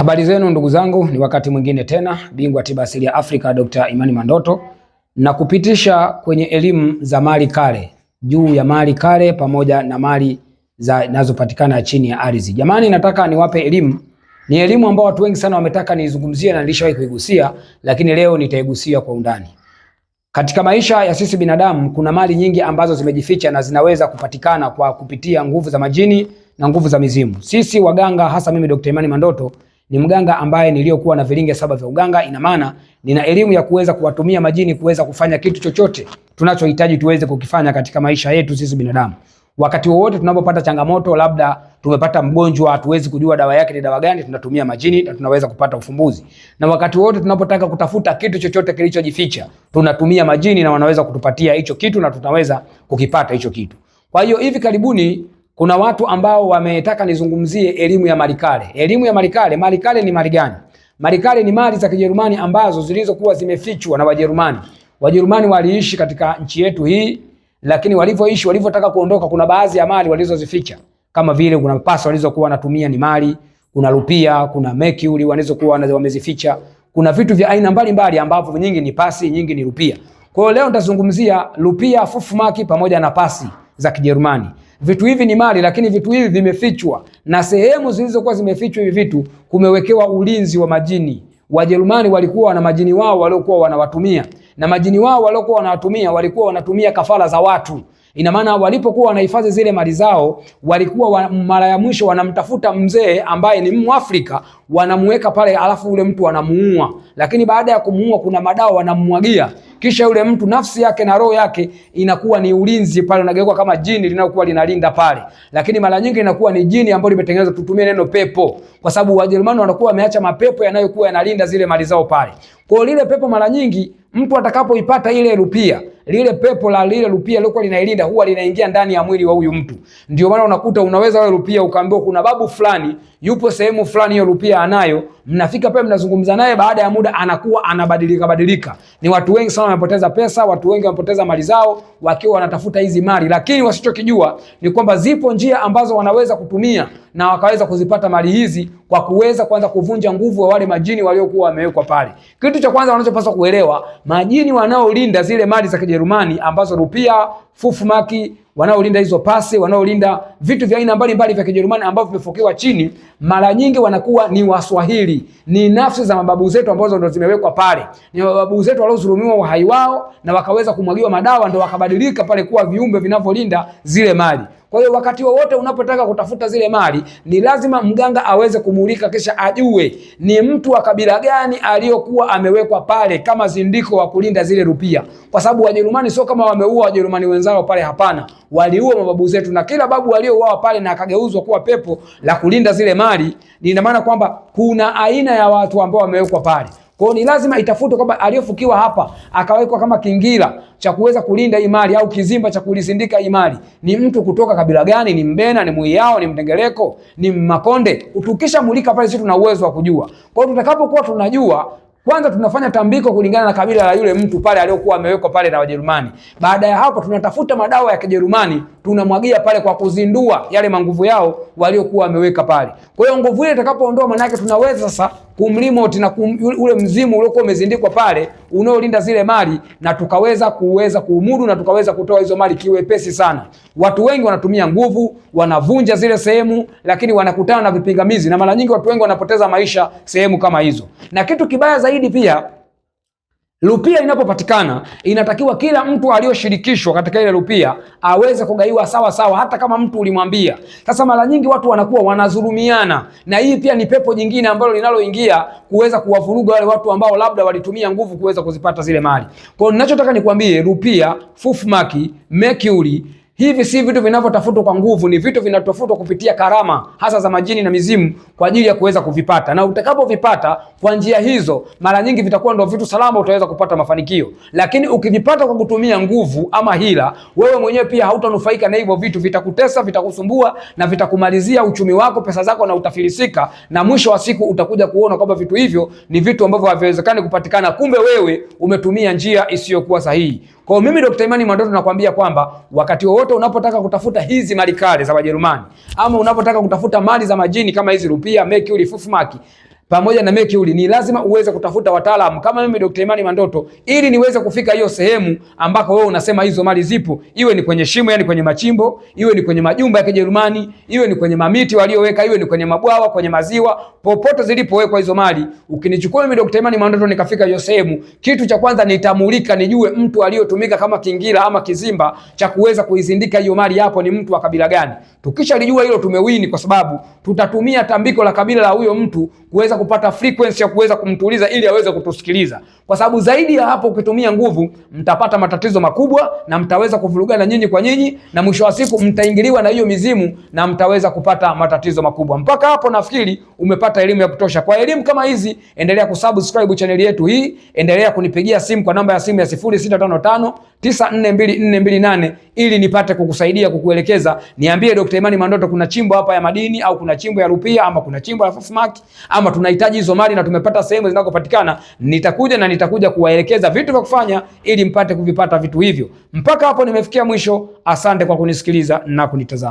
Habari zenu ndugu zangu, ni wakati mwingine tena, bingwa tiba asili ya Afrika Dr. Imani Mandoto na kupitisha kwenye elimu za mali kale, juu ya mali kale pamoja na mali zinazopatikana chini ya ardhi. Jamani, nataka niwape elimu, ni elimu ambayo watu wengi sana wametaka nizungumzie na nilishawahi kuigusia, lakini leo nitaigusia kwa undani. Katika maisha ya sisi binadamu kuna mali nyingi ambazo zimejificha na zinaweza kupatikana kwa kupitia nguvu za majini na nguvu za mizimu. Sisi waganga, hasa mimi Dr. Imani Mandoto, ni mganga ambaye niliyokuwa na vilinge 7 vya uganga. Ina maana nina elimu ya kuweza kuwatumia majini kuweza kufanya kitu chochote tunachohitaji tuweze kukifanya katika maisha yetu sisi binadamu. Wakati wowote tunapopata changamoto, labda tumepata mgonjwa hatuwezi kujua dawa yake ni dawa gani, tunatumia majini na tunaweza kupata ufumbuzi. Na wakati wote tunapotaka kutafuta kitu chochote kilichojificha, tunatumia majini na wanaweza kutupatia hicho kitu na tutaweza kukipata hicho kitu. Kwa hiyo hivi karibuni kuna watu ambao wametaka nizungumzie elimu ya mali kale. Elimu ya mali kale. Mali kale ni mali gani? Mali kale ni mali za Kijerumani ambazo zilizokuwa zimefichwa na Wajerumani. Wajerumani waliishi katika nchi yetu hii, lakini walivyoishi, walivyotaka kuondoka, kuna baadhi ya mali walizozificha. Kama vile kuna pasi walizokuwa wanatumia ni mali, kuna rupia, kuna mercury walizokuwa wamezificha. Kuna vitu vya aina mbalimbali ambavyo nyingi ni pasi, nyingi ni rupia. Kwa hiyo leo nitazungumzia rupia, fufumaki pamoja na pasi za Kijerumani. Vitu hivi ni mali, lakini vitu hivi vimefichwa, na sehemu zilizokuwa zimefichwa hivi vitu kumewekewa ulinzi wa majini. Wajerumani walikuwa na majini wao waliokuwa wanawatumia, na majini wao waliokuwa wanawatumia walikuwa wanatumia kafara za watu. Ina maana walipokuwa wanahifadhi zile mali zao, walikuwa mara ya mwisho wanamtafuta mzee ambaye ni Mwafrika, wanamuweka pale, alafu ule mtu wanamuua. Lakini baada ya kumuua kuna madawa wanamwagia, kisha yule mtu nafsi yake na roho yake inakuwa ni ulinzi pale, unageuka kama jini linalokuwa linalinda pale. Lakini mara nyingi inakuwa ni jini ambalo limetengenezwa, tutumie neno pepo, kwa sababu Wajerumani wanakuwa wameacha mapepo yanayokuwa yanalinda zile mali zao pale. Kwa lile pepo mara nyingi mtu atakapoipata ile rupia, lile pepo la lile rupia lilokuwa linailinda huwa linaingia ndani ya mwili wa huyu mtu. Ndio maana unakuta unaweza wewe rupia ukaambiwa kuna babu fulani yupo sehemu fulani, hiyo rupia anayo, mnafika pale mnazungumza naye, baada ya muda anakuwa anabadilika. Ni watu wengi sana wamepoteza pesa, watu wengi wamepoteza mali zao wakiwa wanatafuta hizi mali, lakini wasichokijua ni kwamba zipo njia ambazo wanaweza kutumia na wakaweza kuzipata mali hizi kwa kuweza kwanza kuvunja nguvu wa wale majini waliokuwa wamewekwa pale. Kitu cha kwanza wanachopaswa kuelewa, majini wanaolinda zile mali za Kijerumani ambazo rupia, fufumaki, wanaolinda hizo pasi, wanaolinda vitu vya aina mbalimbali vya Kijerumani ambavyo vimefokewa chini, mara nyingi wanakuwa ni Waswahili, ni nafsi za mababu zetu ambazo ndo zimewekwa pale. Ni mababu zetu waliodhulumiwa uhai wao na wakaweza kumwagiwa madawa, ndo wakabadilika pale kuwa viumbe vinavyolinda zile mali. Kwa hiyo wakati wowote unapotaka kutafuta zile mali, ni lazima mganga aweze kumulika, kisha ajue ni mtu wa kabila gani aliyokuwa amewekwa pale kama zindiko wa kulinda zile rupia. Kwa sababu Wajerumani sio kama wameua Wajerumani wenzao pale, hapana. Waliua mababu zetu, na kila babu aliyouawa pale na akageuzwa kuwa pepo la kulinda zile mali, ina maana kwamba kuna aina ya watu ambao wamewekwa pale. Kwa hiyo ni lazima itafutwe kwamba aliyofukiwa hapa akawekwa kama kingira cha kuweza kulinda imali au kizimba cha kulisindika imali, ni mtu kutoka kabila gani? Ni Mbena, ni Muyao, ni Mtengereko, ni Makonde? Tukisha mulika pale, sisi tuna uwezo wa kujua. Kwa hiyo tutakapokuwa tunajua, kwanza tunafanya tambiko kulingana na kabila la yule mtu pale aliyokuwa amewekwa pale na Wajerumani. Baada ya hapo tunatafuta madawa ya Kijerumani, tunamwagia pale kwa kuzindua yale manguvu yao waliokuwa wameweka pale. Kwa hiyo nguvu ile itakapoondoa, maana yake tunaweza sasa kumremote na ule mzimu uliokuwa umezindikwa pale unaolinda zile mali, na tukaweza kuumudu na tukaweza kutoa hizo mali kiwepesi sana. Watu wengi wanatumia nguvu, wanavunja zile sehemu, lakini wanakutana na vipingamizi, na mara nyingi watu wengi wanapoteza maisha sehemu kama hizo. Na kitu kibaya zaidi pia, rupia inapopatikana inatakiwa kila mtu aliyoshirikishwa katika ile rupia aweze kugaiwa sawa sawa, hata kama mtu ulimwambia. Sasa mara nyingi watu wanakuwa wanadhulumiana, na hii pia ni pepo jingine ambalo linaloingia kuweza kuwavuruga wale watu ambao labda walitumia nguvu kuweza kuzipata zile mali. Kwa hiyo ninachotaka nikwambie, rupia, fufumaki, mercury, hivi si vitu vinavyotafutwa kwa nguvu, ni vitu vinatafutwa kupitia karama hasa za majini na mizimu kwa ajili ya kuweza kuvipata. Na utakapovipata kwa njia hizo, mara nyingi vitakuwa ndio vitu salama, utaweza kupata mafanikio. Lakini ukivipata kwa kutumia nguvu ama hila, wewe mwenyewe pia hautanufaika na hivyo vitu, vitakutesa, vitakusumbua na vitakumalizia uchumi wako, pesa zako, na utafilisika, na mwisho wa siku utakuja kuona kwamba vitu hivyo ni vitu ambavyo haviwezekani kupatikana, kumbe wewe umetumia njia isiyokuwa sahihi. Kwa mimi Dr. Imani Mandoto nakwambia kwamba wakati wowote unapotaka kutafuta hizi mali kale za Wajerumani, ama unapotaka kutafuta mali za majini kama hizi rupia, mercury, fufumaki, pamoja na mercury, ni lazima uweze kutafuta wataalamu kama mimi Dr. Imani Mandoto ili niweze kufika hiyo sehemu ambako wewe unasema hizo mali zipo, iwe ni kwenye shimo, yani kwenye machimbo, iwe ni kwenye majumba ya Kijerumani, iwe ni kwenye mamiti walioweka, iwe ni kwenye mabwawa, kwenye maziwa, popote zilipowekwa hizo mali. Ukinichukua mimi Dr. Imani Mandoto nikafika hiyo sehemu, kitu cha kwanza nitamulika, nijue mtu aliyotumika kama kingira ama kizimba cha kuweza kuizindika hiyo mali hapo ni mtu wa kabila gani. Tukishalijua hilo tumewini, kwa sababu tutatumia tambiko la kabila la huyo mtu kuweza kupata frequency ya kuweza kumtuliza ili aweze kutusikiliza. Kwa sababu zaidi ya hapo, ukitumia nguvu mtapata matatizo makubwa na mtaweza kuvurugana nyinyi kwa nyinyi, na mwisho wa siku mtaingiliwa na hiyo mizimu na mtaweza kupata matatizo makubwa. Mpaka hapo nafikiri umepata elimu ya kutosha. Kwa elimu kama hizi, endelea kusubscribe channel yetu hii, endelea kunipigia simu kwa namba ya simu ya 0655 942428 ili nipate kukusaidia, kukuelekeza. Niambie Dr. Imani Mandoto, kuna chimbo hapa ya madini au kuna chimbo ya rupia ama kuna chimbo ya Fufmark ama tunahitaji hizo mali na tumepata sehemu zinakopatikana. Nitakuja kuwaelekeza vitu vya kufanya ili mpate kuvipata vitu hivyo. Mpaka hapo nimefikia mwisho. Asante kwa kunisikiliza na kunitazama.